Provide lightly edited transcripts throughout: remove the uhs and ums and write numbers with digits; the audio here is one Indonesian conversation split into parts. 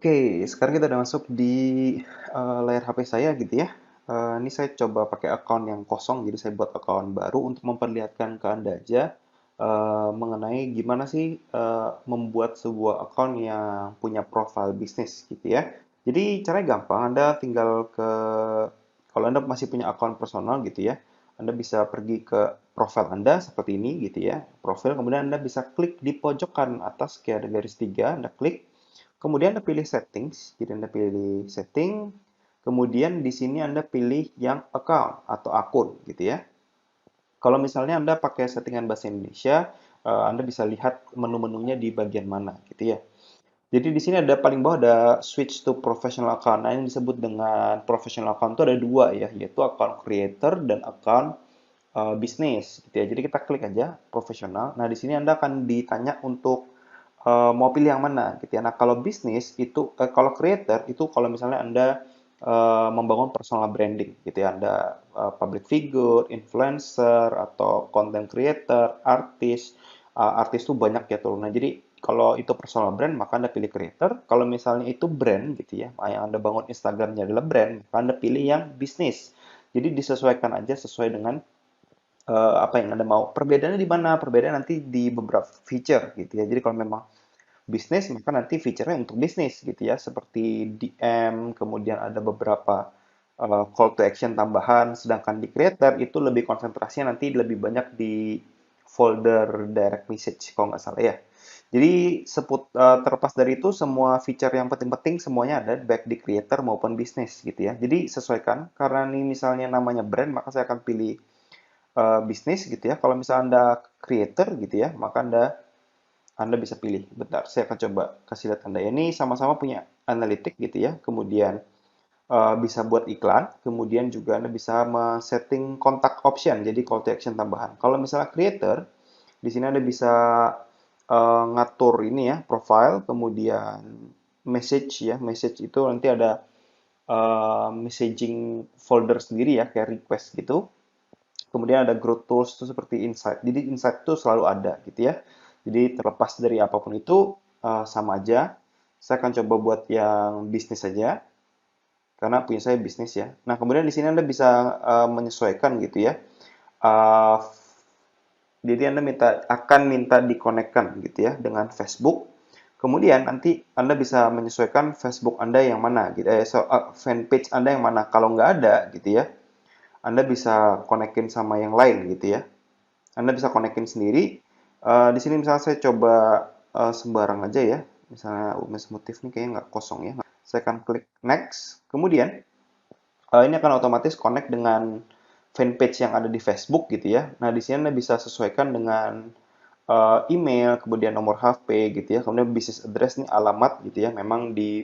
Oke, sekarang kita udah masuk di layar HP saya gitu ya. Ini saya coba pakai account yang kosong, jadi saya buat account baru untuk memperlihatkan ke Anda aja mengenai gimana sih membuat sebuah account yang punya profil bisnis gitu ya. Jadi caranya gampang, Anda tinggal kalau Anda masih punya account personal gitu ya, Anda bisa pergi ke profil Anda seperti ini gitu ya, profil, kemudian Anda bisa klik di pojok kanan atas kayak ada garis tiga, Anda klik. Kemudian Anda pilih settings, jadi Anda pilih setting, kemudian di sini Anda pilih yang account atau akun gitu ya. Kalau misalnya Anda pakai settingan bahasa Indonesia, Anda bisa lihat menu-menunya di bagian mana gitu ya. Jadi di sini ada paling bawah ada switch to professional account. Nah, yang disebut dengan professional account itu ada dua ya, yaitu account creator dan account bisnis gitu ya. Jadi kita klik aja profesional. Nah, di sini Anda akan ditanya untuk mau pilih yang mana gitu ya. Nah, kalau bisnis itu kalau creator itu kalau misalnya Anda membangun personal branding gitu ya. Anda public figure, influencer atau content creator, artis. Artis tuh banyak ya turunnya. Jadi kalau itu personal brand maka Anda pilih creator. Kalau misalnya itu brand gitu ya, yang Anda bangun Instagramnya adalah brand, maka Anda pilih yang bisnis. Jadi disesuaikan aja sesuai dengan apa yang Anda mau. Perbedaannya di mana? Perbedaannya nanti di beberapa feature gitu ya. Jadi kalau memang bisnis, maka nanti feature-nya untuk bisnis gitu ya, seperti DM, kemudian ada beberapa call to action tambahan, sedangkan di creator itu lebih konsentrasinya nanti lebih banyak di folder direct message kalau nggak salah ya. Jadi terlepas dari itu semua feature yang penting-penting semuanya ada baik di creator maupun bisnis gitu ya. Jadi sesuaikan karena ini misalnya namanya brand maka saya akan pilih bisnis gitu ya. Kalau misalnya Anda creator gitu ya, maka Anda bisa pilih. Bentar, saya akan coba kasih lihat Anda. Ini sama-sama punya analitik gitu ya. Kemudian bisa buat iklan. Kemudian juga Anda bisa setting kontak option, jadi call to action tambahan. Kalau misalnya creator, di sini Anda bisa ngatur ini ya, profile, kemudian message ya. Message itu nanti ada messaging folder sendiri ya, kayak request gitu. Kemudian ada growth tools itu seperti insight. Jadi insight itu selalu ada gitu ya. Jadi terlepas dari apapun itu sama aja. Saya akan coba buat yang bisnis saja karena punya saya bisnis ya. Nah, kemudian di sini Anda bisa menyesuaikan gitu ya. Uh, jadi Anda akan minta dikonekkan gitu ya dengan Facebook. Kemudian nanti Anda bisa menyesuaikan Facebook Anda yang mana gitu fanpage Anda yang mana. Kalau nggak ada gitu ya, Anda bisa konekin sama yang lain gitu ya. Anda bisa konekin sendiri. Di sini misalnya saya coba sembarang aja ya. Misalnya UMS Motif ini kayaknya nggak kosong ya. Saya akan klik next. Kemudian ini akan otomatis connect dengan fanpage yang ada di Facebook gitu ya. Nah, di sini Anda bisa sesuaikan dengan email, kemudian nomor HP gitu ya. Kemudian business address nih alamat gitu ya. Memang di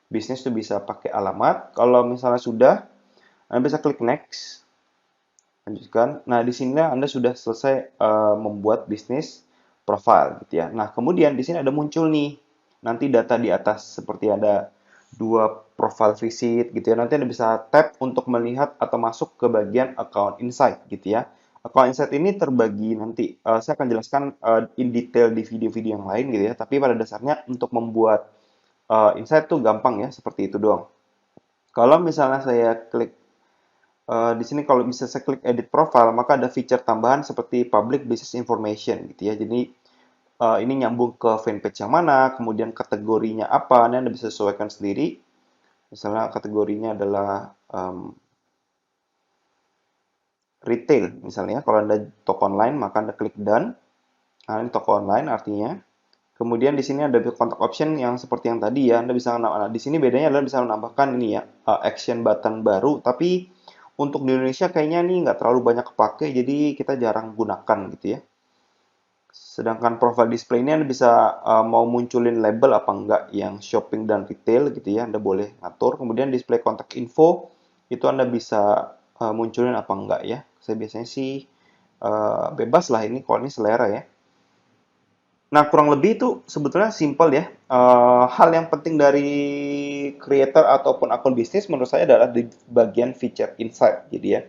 bisnis tuh bisa pakai alamat. Kalau misalnya sudah, Anda bisa klik next. Lanjutkan. Nah, di sini Anda sudah selesai membuat bisnis profile gitu ya. Nah, kemudian di sini ada muncul nih nanti data di atas seperti ada dua profile visit gitu ya. Nanti Anda bisa tap untuk melihat atau masuk ke bagian account insight gitu ya. Account insight ini terbagi nanti saya akan jelaskan in detail di video-video yang lain gitu ya. Tapi pada dasarnya untuk membuat insight tuh gampang ya, seperti itu doang. Kalau misalnya saya klik di sini kalau bisa saya klik edit profile, maka ada fitur tambahan seperti public business information gitu ya. Jadi ini nyambung ke fanpage yang mana, kemudian kategorinya apa, ini Anda bisa sesuaikan sendiri. Misalnya kategorinya adalah retail, misalnya kalau Anda toko online, maka Anda klik done. Nah, ini toko online artinya. Kemudian di sini ada kontak option yang seperti yang tadi ya. Anda bisa di sini bedanya adalah bisa menambahkan ini ya, action button baru, tapi untuk di Indonesia kayaknya nih nggak terlalu banyak kepake, jadi kita jarang gunakan gitu ya. Sedangkan profile display ini Anda bisa mau munculin label apa enggak yang shopping dan retail gitu ya, Anda boleh ngatur. Kemudian display kontak info itu Anda bisa munculin apa enggak ya. Saya biasanya sih bebas lah ini, kalau ini selera ya. Nah, kurang lebih itu sebetulnya simple ya. Hal yang penting dari creator ataupun akun bisnis menurut saya adalah di bagian feature insight gitu ya.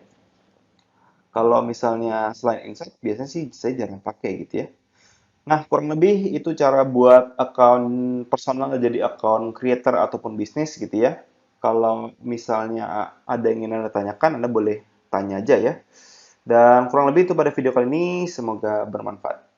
Kalau misalnya selain insight, biasanya sih saya jarang pakai gitu ya. Nah, kurang lebih itu cara buat account personal jadi account creator ataupun bisnis gitu ya. Kalau misalnya ada yang ingin Anda tanyakan, Anda boleh tanya aja ya. Dan kurang lebih itu pada video kali ini, semoga bermanfaat.